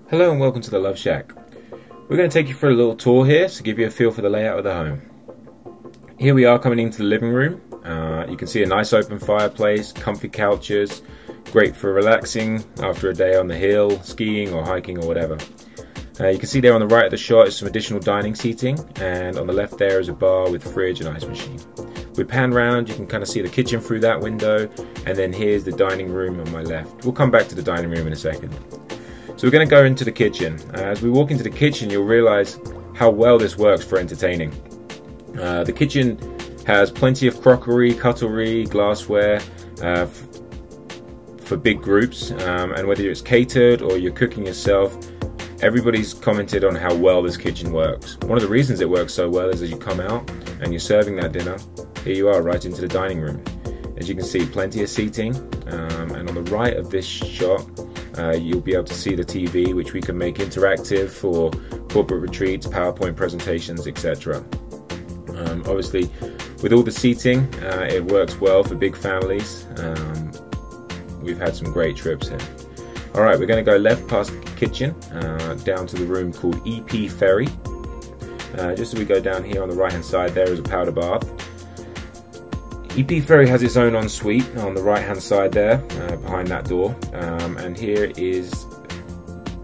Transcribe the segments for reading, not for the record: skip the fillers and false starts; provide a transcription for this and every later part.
Hello and welcome to the Love Shack. We're going to take you for a little tour here to give you a feel for the layout of the home. Here we are coming into the living room. You can see a nice open fireplace, comfy couches, great for relaxing after a day on the hill, skiing or hiking or whatever. You can see there on the right of the shot is some additional dining seating, and on the left there is a bar with fridge and ice machine. We pan round, you can kind of see the kitchen through that window, and then here's the dining room on my left. We'll come back to the dining room in a second. So we're going to go into the kitchen. As we walk into the kitchen, you'll realize how well this works for entertaining. The kitchen has plenty of crockery, cutlery, glassware for big groups, and whether it's catered or you're cooking yourself, everybody's commented on how well this kitchen works. One of the reasons it works so well is as you come out and you're serving that dinner, here you are right into the dining room. As you can see, plenty of seating, and on the right of this shot, you'll be able to see the TV, which we can make interactive for corporate retreats, PowerPoint presentations, etc. Obviously, with all the seating, it works well for big families. We've had some great trips here. Alright, we're going to go left past the kitchen, down to the room called EP Ferry. Just as we go down here on the right hand side, there is a powder bath. EP Ferry has its own ensuite on the right hand side there, behind that door, and here is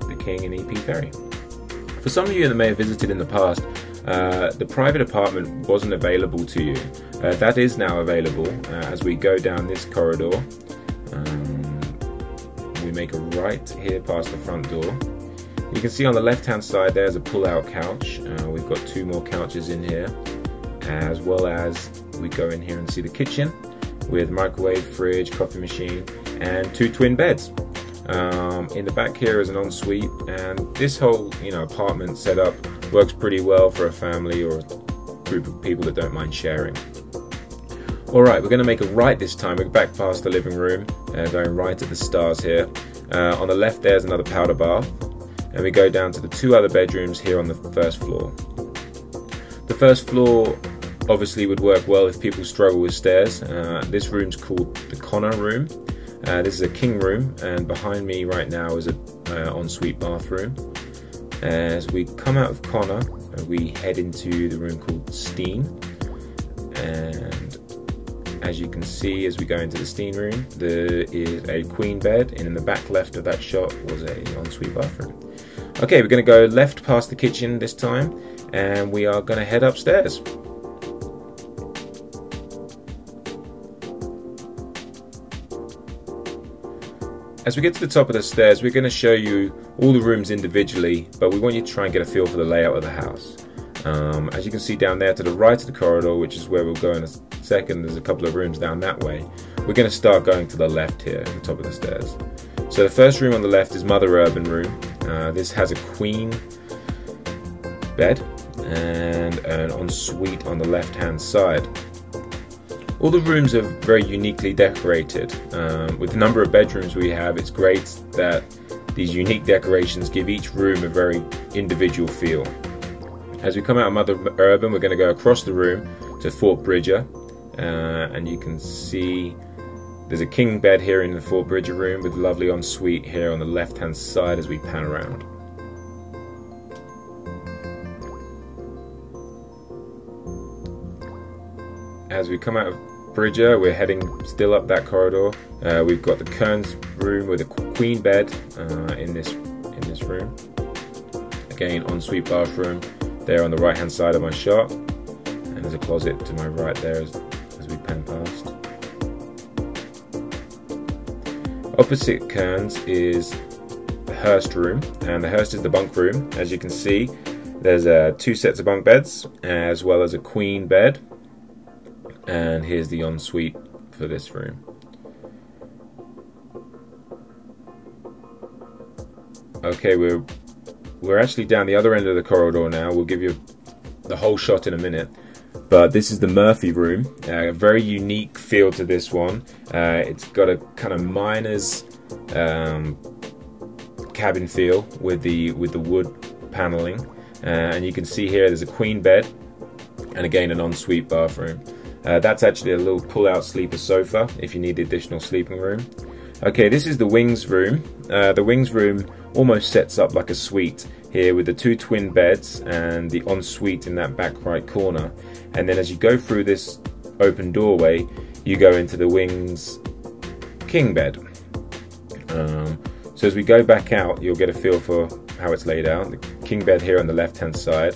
the King in EP Ferry. For some of you that may have visited in the past, the private apartment wasn't available to you. That is now available. As we go down this corridor, we make a right here past the front door. You can see on the left hand side there's a pull-out couch. We've got two more couches in here, as well as we go in here and see the kitchen with microwave, fridge, coffee machine, and two twin beds. In the back here is an ensuite, and this whole apartment setup works pretty well for a family or a group of people that don't mind sharing. Alright, we're going to make a right this time. We're back past the living room, going right at the stars here. On the left there's another powder bath, and we go down to the two other bedrooms here on the first floor. The first floor obviously would work well if people struggle with stairs. This room's called the Connor room. This is a king room, and behind me right now is an ensuite bathroom. As we come out of Connor, we head into the room called Steen, and as you can see as we go into the Steen room, there is a queen bed, and in the back left of that shot was an ensuite bathroom. Okay, we're going to go left past the kitchen this time, and we are going to head upstairs. As we get to the top of the stairs, we're going to show you all the rooms individually, but we want you to try and get a feel for the layout of the house. As you can see down there to the right of the corridor, which is where we'll go in a second, there's a couple of rooms down that way. We're going to start going to the left here at the top of the stairs. So the first room on the left is Mother Urban room. This has a queen bed and an ensuite on the left hand side. All the rooms are very uniquely decorated. With the number of bedrooms we have, it's great that these unique decorations give each room a very individual feel. As we come out of Mother Urban, we're going to go across the room to Fort Bridger, and you can see there's a king bed here in the Fort Bridger room with a lovely ensuite here on the left hand side as we pan around. As we come out of Bridger, we're heading still up that corridor. We've got the Kearns room with a queen bed in this room. Again, ensuite bathroom there on the right hand side of my shot, and there's a closet to my right there as we pan past. Opposite Kearns is the Hurst room, and the Hurst is the bunk room. As you can see, there's two sets of bunk beds as well as a queen bed. And here's the ensuite for this room. Okay, we're actually down the other end of the corridor now. We'll give you the whole shot in a minute. But this is the Murphy room. A very unique feel to this one. It's got a kind of miner's cabin feel with the wood paneling. And you can see here there's a queen bed and again an ensuite bathroom. That's actually a little pull-out sleeper sofa if you need additional sleeping room. Okay, this is the wings room. The wings room almost sets up like a suite here with the 2 twin beds and the ensuite in that back right corner. And then as you go through this open doorway, you go into the wings king bed. So as we go back out, you'll get a feel for how it's laid out. The king bed here on the left hand side,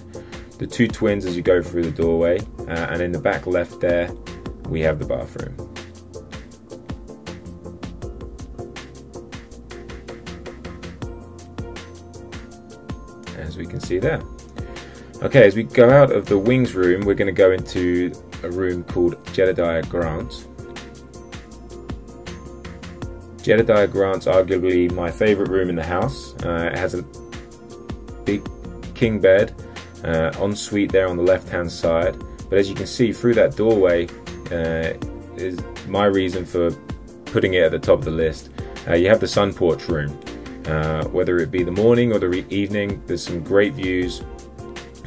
the 2 twins as you go through the doorway, and in the back left there we have the bathroom. As we can see there. Okay, as we go out of the wings room, we're going to go into a room called Jedediah Grant. Jedediah Grant's arguably my favourite room in the house. It has a big king bed, ensuite there on the left hand side, but as you can see through that doorway is my reason for putting it at the top of the list. You have the sun porch room. Whether it be the morning or the evening, there's some great views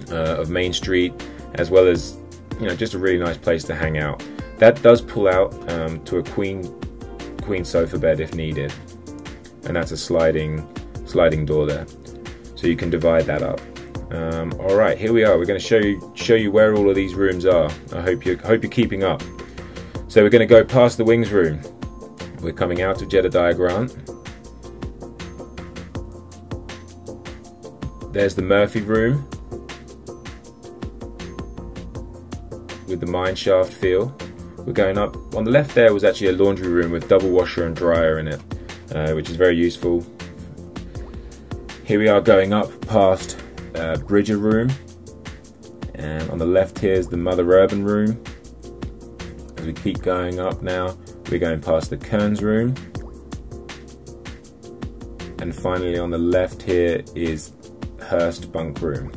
of Main Street, as well as just a really nice place to hang out. That does pull out to a queen sofa bed if needed, and that's a sliding door there, so you can divide that up. All right, here we are. We're going to show you where all of these rooms are. I hope you're keeping up. So we're going to go past the wings room. We're coming out of Jedediah Grant. There's the Murphy room with the mine shaft feel. We're going up. On the left there was actually a laundry room with double washer and dryer in it, which is very useful. Here we are going up past Bridger room, and on the left here is the Mother Urban room. As we keep going up now, we're going past the Kearns room, and finally on the left here is Hurst bunk room.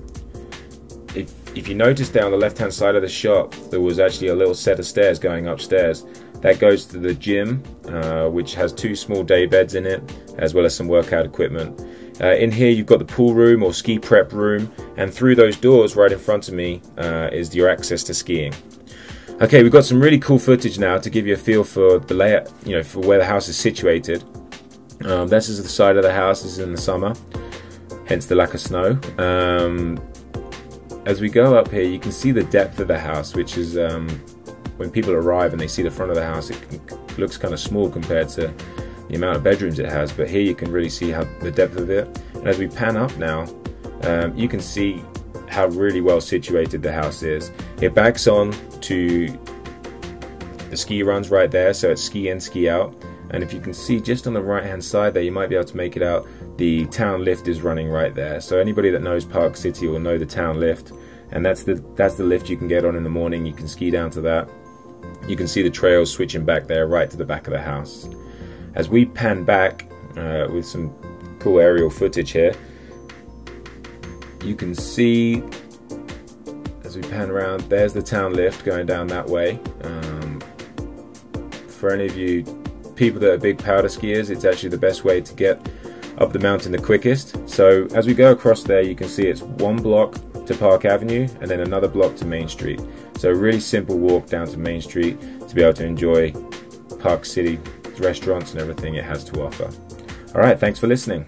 If you notice there on the left hand side of the shop, there was actually a little set of stairs going upstairs. That goes to the gym, which has 2 small day beds in it, as well as some workout equipment. In here you've got the pool room or ski prep room, and through those doors right in front of me is your access to skiing. Okay, we've got some really cool footage now to give you a feel for the layout, for where the house is situated. This is the side of the house. This is in the summer, hence the lack of snow. As we go up here, you can see the depth of the house, which is when people arrive and they see the front of the house, it looks kind of small compared to the amount of bedrooms it has, but here you can really see how the depth of it. And as we pan up now, you can see how really well situated the house is. It backs on to the ski runs right there, so it's ski in, ski out. And if you can see just on the right hand side there, you might be able to make it out, the town lift is running right there. So anybody that knows Park City will know the town lift, and that's the lift you can get on in the morning. You can ski down to that. You can see the trails switching back there right to the back of the house. As we pan back with some cool aerial footage here, you can see as we pan around, there's the town lift going down that way. For any of you people that are big powder skiers, it's actually the best way to get up the mountain the quickest. So as we go across there, you can see it's 1 block to Park Avenue and then another block to Main Street. So a really simple walk down to Main Street to be able to enjoy Park City, restaurants and everything it has to offer. Alright, thanks for listening.